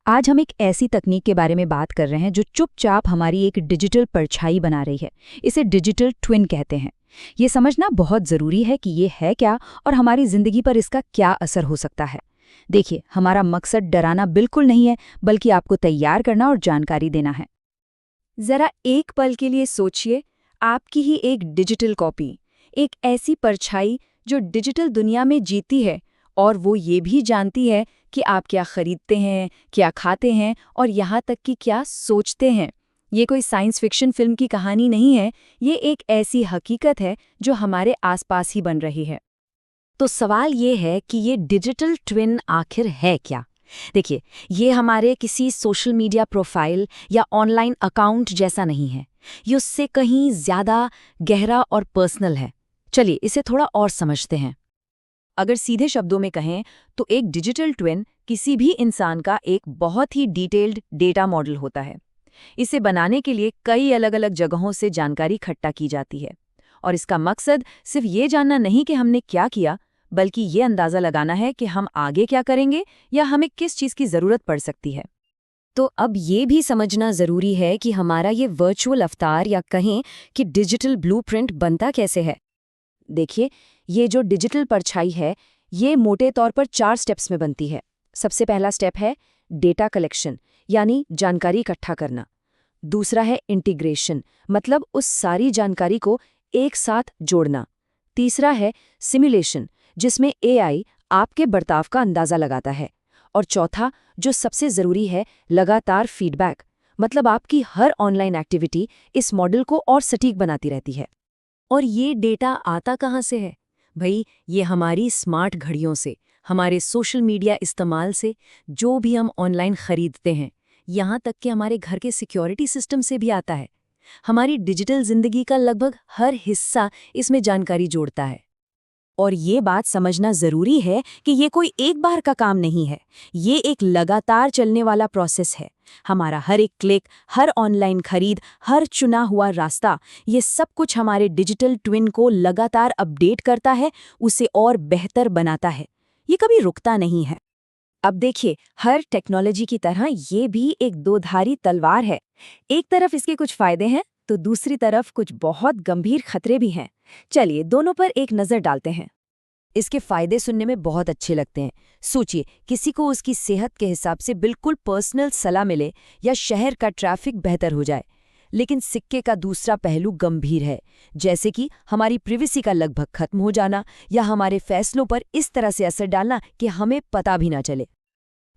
आज हम एक ऐसी तकनीक के बारे में बात कर रहे हैं जो चुपचाप हमारी एक डिजिटल परछाई बना रही है। इसे डिजिटल ट्विन कहते हैं। ये समझना बहुत ज़रूरी है कि ये है क्या और हमारी ज़िंदगी पर इसका क्या असर हो सकता है। देखिए, हमारा मकसद डराना बिल्कुल नहीं है, बल्कि आपको तैयार करना और जानकारी देना है। जरा एक पल के लिए सोचिए, आपकी ही एक डिजिटल कॉपी, एक ऐसी परछाई जो डिजिटल दुनिया में जीती है और वो ये भी जानती है कि आप क्या खरीदते हैं, क्या खाते हैं और यहाँ तक कि क्या सोचते हैं। ये कोई साइंस फिक्शन फिल्म की कहानी नहीं है, ये एक ऐसी हकीकत है जो हमारे आसपास ही बन रही है। तो सवाल ये है कि ये डिजिटल ट्विन आखिर है क्या? देखिए, ये हमारे किसी सोशल मीडिया प्रोफाइल या ऑनलाइन अकाउंट जैसा नहीं है। ये उससे कहीं ज़्यादा गहरा और पर्सनल है। चलिए इसे थोड़ा और समझते हैं। अगर सीधे शब्दों में कहें तो एक डिजिटल ट्विन किसी भी इंसान का एक बहुत ही डिटेल्ड डेटा मॉडल होता है। इसे बनाने के लिए कई अलग-अलग जगहों से जानकारी इकट्ठा की जाती है और इसका मकसद सिर्फ ये जानना नहीं कि हमने क्या किया, बल्कि ये अंदाज़ा लगाना है कि हम आगे क्या करेंगे या हमें किस चीज़ की ज़रूरत पड़ सकती है। तो अब ये भी समझना ज़रूरी है कि हमारा ये वर्चुअल अवतार या कहें कि डिजिटल ब्लूप्रिंट बनता कैसे है। देखिए, ये जो डिजिटल परछाई है, ये मोटे तौर पर 4 स्टेप्स में बनती है। सबसे पहला स्टेप है डेटा कलेक्शन, यानी जानकारी इकट्ठा करना। दूसरा है इंटीग्रेशन, मतलब उस सारी जानकारी को एक साथ जोड़ना। तीसरा है सिमुलेशन, जिसमें एआई आपके बर्ताव का अंदाज़ा लगाता है। और चौथा, जो सबसे ज़रूरी है, लगातार फीडबैक, मतलब आपकी हर ऑनलाइन एक्टिविटी इस मॉडल को और सटीक बनाती रहती है। और ये डेटा आता कहाँ से है? भई, ये हमारी स्मार्ट घड़ियों से, हमारे सोशल मीडिया इस्तेमाल से, जो भी हम ऑनलाइन खरीदते हैं, यहाँ तक कि हमारे घर के सिक्योरिटी सिस्टम से भी आता है। हमारी डिजिटल ज़िंदगी का लगभग हर हिस्सा इसमें जानकारी जोड़ता है। और ये बात समझना ज़रूरी है कि ये कोई एक बार का काम नहीं है, ये एक लगातार चलने वाला प्रोसेस है। हमारा हर एक क्लिक, हर ऑनलाइन खरीद, हर चुना हुआ रास्ता, ये सब कुछ हमारे डिजिटल ट्विन को लगातार अपडेट करता है, उसे और बेहतर बनाता है। ये कभी रुकता नहीं है। अब देखिए, हर टेक्नोलॉजी की तरह ये भी एक दोधारी तलवार है। एक तरफ इसके कुछ फायदे हैं, तो दूसरी तरफ कुछ बहुत गंभीर खतरे भी हैं। चलिए दोनों पर एक नज़र डालते हैं। इसके फायदे सुनने में बहुत अच्छे लगते हैं। सोचिए, किसी को उसकी सेहत के हिसाब से बिल्कुल पर्सनल सलाह मिले या शहर का ट्रैफिक बेहतर हो जाए। लेकिन सिक्के का दूसरा पहलू गंभीर है, जैसे कि हमारी प्राइवेसी का लगभग खत्म हो जाना या हमारे फैसलों पर इस तरह से असर डालना कि हमें पता भी ना चले।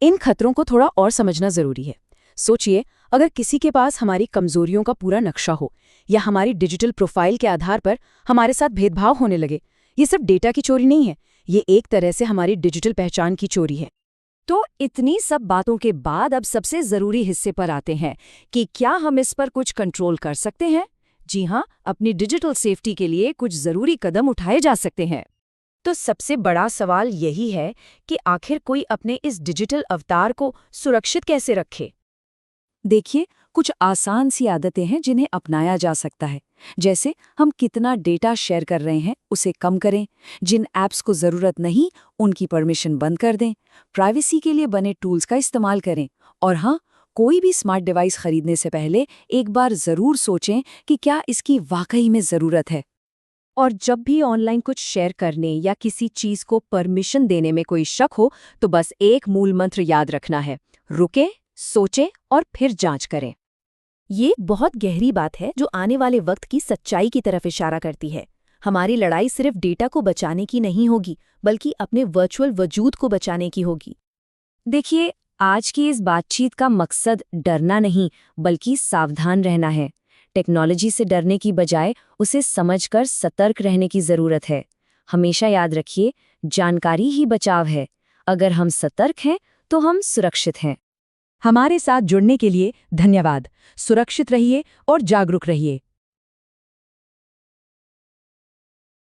इन खतरों को थोड़ा और समझना ज़रूरी है। सोचिए, अगर किसी के पास हमारी कमजोरियों का पूरा नक्शा हो या हमारी डिजिटल प्रोफाइल के आधार पर हमारे साथ भेदभाव होने लगे। ये सिर्फ डेटा की चोरी नहीं है, ये एक तरह से हमारी डिजिटल पहचान की चोरी है। तो इतनी सब बातों के बाद अब सबसे ज़रूरी हिस्से पर आते हैं कि क्या हम इस पर कुछ कंट्रोल कर सकते हैं? जी हाँ, अपनी डिजिटल सेफ्टी के लिए कुछ ज़रूरी कदम उठाए जा सकते हैं। तो सबसे बड़ा सवाल यही है कि आखिर कोई अपने इस डिजिटल अवतार को सुरक्षित कैसे रखे? देखिए, कुछ आसान सी आदतें हैं जिन्हें अपनाया जा सकता है। जैसे हम कितना डेटा शेयर कर रहे हैं उसे कम करें, जिन ऐप्स को ज़रूरत नहीं उनकी परमिशन बंद कर दें, प्राइवेसी के लिए बने टूल्स का इस्तेमाल करें और हाँ, कोई भी स्मार्ट डिवाइस खरीदने से पहले एक बार ज़रूर सोचें कि क्या इसकी वाकई में ज़रूरत है। और जब भी ऑनलाइन कुछ शेयर करने या किसी चीज़ को परमिशन देने में कोई शक हो, तो बस एक मूल मंत्र याद रखना है: रुकें, सोचें और फिर जांच करें। ये बहुत गहरी बात है जो आने वाले वक्त की सच्चाई की तरफ इशारा करती है। हमारी लड़ाई सिर्फ डेटा को बचाने की नहीं होगी, बल्कि अपने वर्चुअल वजूद को बचाने की होगी। देखिए, आज की इस बातचीत का मकसद डरना नहीं, बल्कि सावधान रहना है। टेक्नोलॉजी से डरने की बजाय उसे समझकर सतर्क रहने की ज़रूरत है। हमेशा याद रखिए, जानकारी ही बचाव है। अगर हम सतर्क हैं, तो हम सुरक्षित हैं। हमारे साथ जुड़ने के लिए धन्यवाद। सुरक्षित रहिए और जागरूक रहिए।